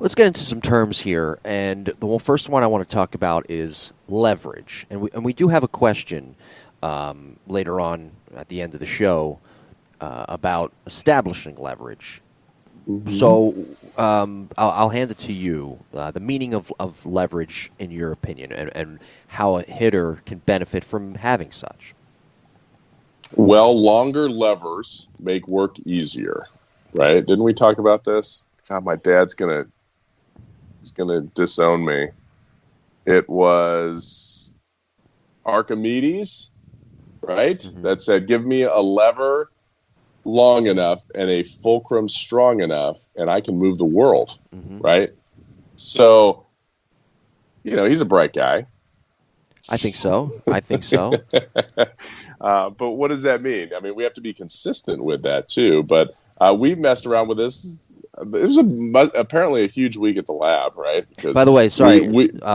Let's get into some terms here, and the first one I want to talk about is leverage. And we do have a question later on at the end of the show about establishing leverage. Mm-hmm. So I'll hand it to you, the meaning of leverage in your opinion, and how a hitter can benefit from having such. Well, longer levers make work easier, right? Didn't we talk about this? God, my dad's gonna disown me. It was Archimedes, right? Mm-hmm. That said, give me a lever long enough and a fulcrum strong enough, and I can move the world, mm-hmm. right? So, he's a bright guy. I think so. But what does that mean? I mean, we have to be consistent with that too. But we've messed around with this. It was apparently a huge week at the lab, right? Because by the way, sorry,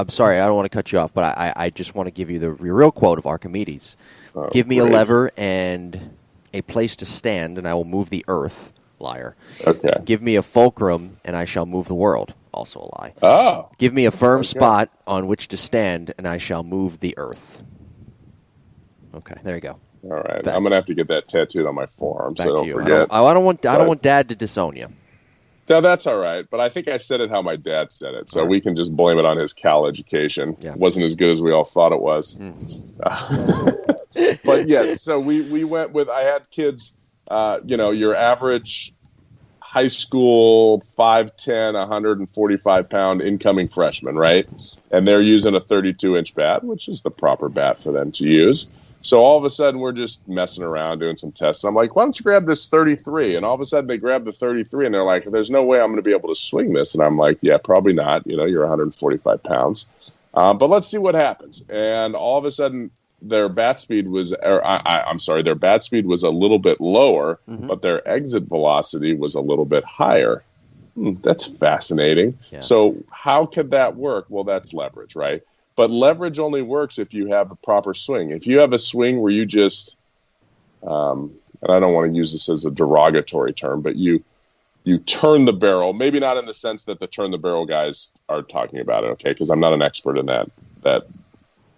sorry, I don't want to cut you off, but I just want to give you the real quote of Archimedes. Give me a lever and a place to stand, and I will move the earth. Liar. Okay. Give me a fulcrum, and I shall move the world. Also a lie. Oh. Give me a firm spot on which to stand, and I shall move the earth. Okay, there you go. All right, I'm gonna have to get that tattooed on my forearm, so don't forget. I don't want Dad to disown you. No, that's all right. But I think I said it how my dad said it, so we can just blame it on his Cal education. Yeah. It wasn't as good as we all thought it was. But yes, so we went with. I had kids. Your average high school 5'10", 145-pound incoming freshman, right? And they're using a 32-inch bat, which is the proper bat for them to use. So all of a sudden, we're just messing around doing some tests. I'm like, why don't you grab this 33? And all of a sudden, they grab the 33, and they're like, there's no way I'm going to be able to swing this. And I'm like, yeah, probably not. You're 145 pounds. But let's see what happens. And all of a sudden, their bat speed was their bat speed was a little bit lower, mm-hmm. but their exit velocity was a little bit higher. That's fascinating. Yeah. So how could that work? Well, that's leverage, right? But leverage only works if you have a proper swing. If you have a swing where you just, and I don't want to use this as a derogatory term, but you turn the barrel, maybe not in the sense that the turn the barrel guys are talking about it, okay? Because I'm not an expert in that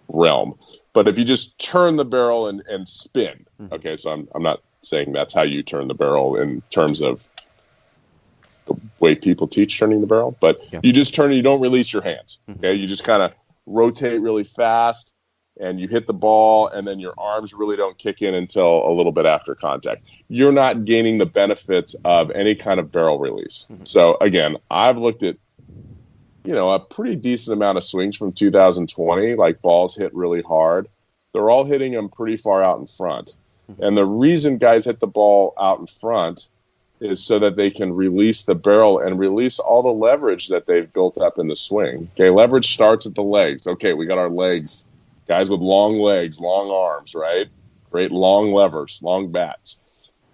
realm. But if you just turn the barrel and spin, okay, so I'm not saying that's how you turn the barrel in terms of the way people teach turning the barrel, but you just turn it, you don't release your hands, okay? You just kind of rotate really fast, and you hit the ball, and then your arms really don't kick in until a little bit after contact. You're not gaining the benefits of any kind of barrel release. Mm-hmm. So, again, I've looked at a pretty decent amount of swings from 2020, like balls hit really hard. They're all hitting them pretty far out in front. Mm-hmm. And the reason guys hit the ball out in front is so that they can release the barrel and release all the leverage that they've built up in the swing. Okay, leverage starts at the legs. Okay, we got our legs. Guys with long legs, long arms, right? Great long levers, long bats.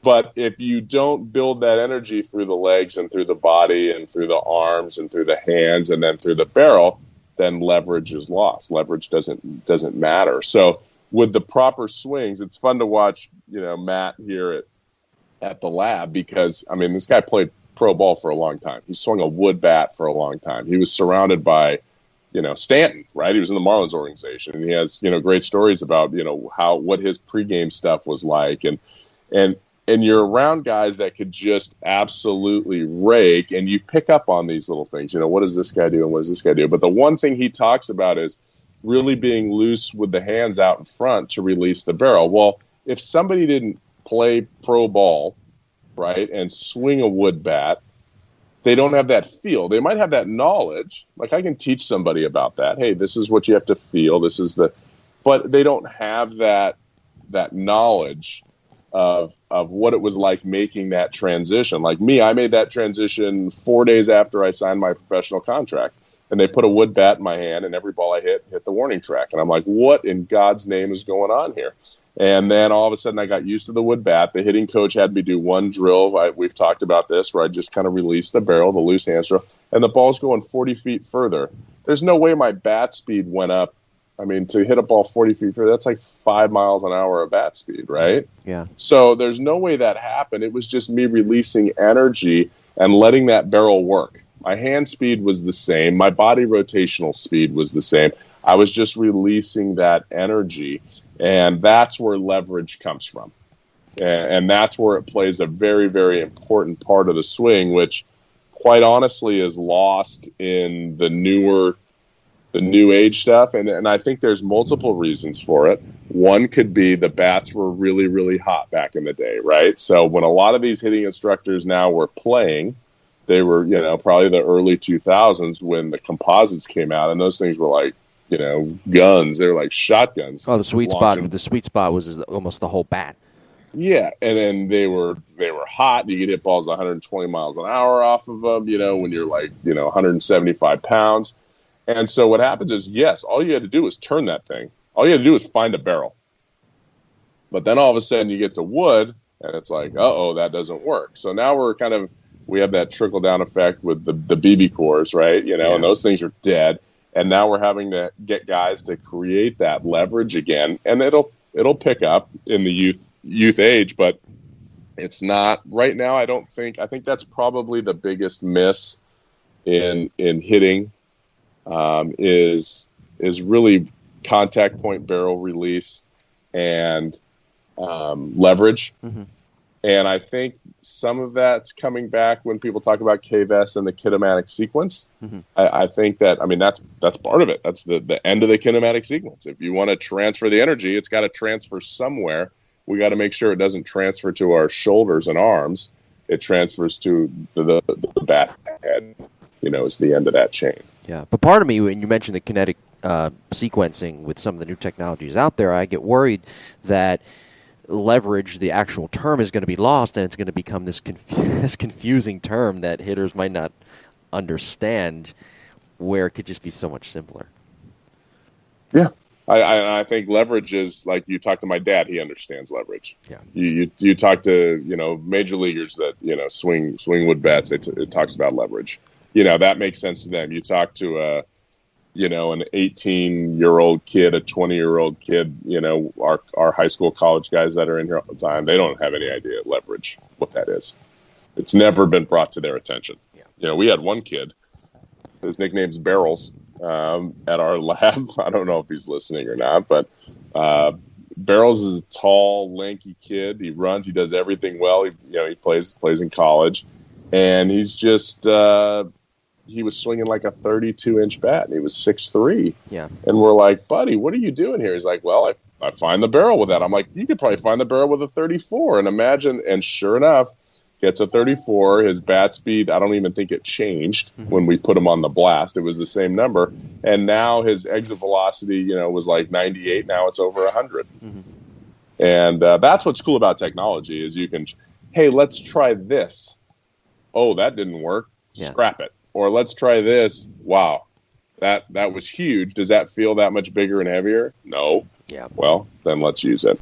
But if you don't build that energy through the legs and through the body and through the arms and through the hands and then through the barrel, then leverage is lost. Leverage doesn't matter. So with the proper swings, it's fun to watch, Matt here at the lab because, this guy played pro ball for a long time. He swung a wood bat for a long time. He was surrounded by, Stanton, right? He was in the Marlins organization. And he has, great stories about, what his pregame stuff was like. And you're around guys that could just absolutely rake, and you pick up on these little things. What does this guy do and what does this guy do? But the one thing he talks about is really being loose with the hands out in front to release the barrel. Well, if somebody didn't play pro ball, right, and swing a wood bat, they don't have that feel. They might have that knowledge. Like I can teach somebody about that. Hey, this is what you have to feel. But they don't have that knowledge of what it was like making that transition. Like me, I made that transition 4 days after I signed my professional contract. And they put a wood bat in my hand, and every ball I hit the warning track. And I'm like, what in God's name is going on here? And then all of a sudden I got used to the wood bat. The hitting coach had me do one drill. We've talked about this, where I just kind of released the barrel, the loose hand throw, and the ball's going 40 feet further. There's no way my bat speed went up. To hit a ball 40 feet further, that's like 5 miles an hour of bat speed, right? Yeah. So there's no way that happened. It was just me releasing energy and letting that barrel work. My hand speed was the same. My body rotational speed was the same. I was just releasing that energy, and that's where leverage comes from. And that's where it plays a very, very important part of the swing, which quite honestly is lost in the new age stuff. And I think there's multiple reasons for it. One could be the bats were really, really hot back in the day, right? So when a lot of these hitting instructors now were playing, they were, probably the early 2000s when the composites came out, and those things were like, guns. They were like shotguns. Oh, the sweet spot. The sweet spot was almost the whole bat. Yeah, and then they were hot. You could hit balls 120 miles an hour off of them, when you're like, 175 pounds. And so what happens is, yes, all you had to do was turn that thing. All you had to do was find a barrel. But then all of a sudden you get to wood, and it's like, uh-oh, that doesn't work. So now we have that trickle-down effect with the BB cores, right? And those things are dead. And now we're having to get guys to create that leverage again. And it'll pick up in the youth age, but it's not right now. I think that's probably the biggest miss in hitting is really contact point barrel release and leverage. Mm-hmm. And I think some of that's coming back when people talk about KVS and the kinematic sequence. Mm-hmm. I think that's part of it. That's the end of the kinematic sequence. If you want to transfer the energy, it's got to transfer somewhere. We got to make sure it doesn't transfer to our shoulders and arms. It transfers to the bat head, is the end of that chain. Yeah, but part of me, when you mentioned the kinetic sequencing with some of the new technologies out there, I get worried that leverage, the actual term, is going to be lost, and it's going to become this confusing term that hitters might not understand, where it could just be so much simpler. Yeah. I think leverage is, like, you talk to my dad, he understands leverage. Yeah. You talk to, major leaguers that, swing wood bats, it talks about leverage. That makes sense to them. You talk to an 18-year-old kid, a 20-year-old kid, our high school, college guys that are in here all the time, they don't have any idea leverage, what that is. It's never been brought to their attention. Yeah. We had one kid, his nickname's Barrels, at our lab. I don't know if he's listening or not, but Barrels is a tall, lanky kid. He runs, he does everything well. He plays in college, and he's just he was swinging like a 32-inch bat, and he was 6'3". Yeah. And we're like, buddy, what are you doing here? He's like, well, I find the barrel with that. I'm like, you could probably find the barrel with a 34. And imagine, and sure enough, gets a 34. His bat speed, I don't even think it changed when we put him on the blast. It was the same number. And now his exit velocity, was like 98. Now it's over 100. Mm-hmm. And that's what's cool about technology is you can, hey, let's try this. Oh, that didn't work. Yeah. Scrap it. Or let's try this. Wow, that was huge. Does that feel that much bigger and heavier? No. Yeah. Well, then let's use it.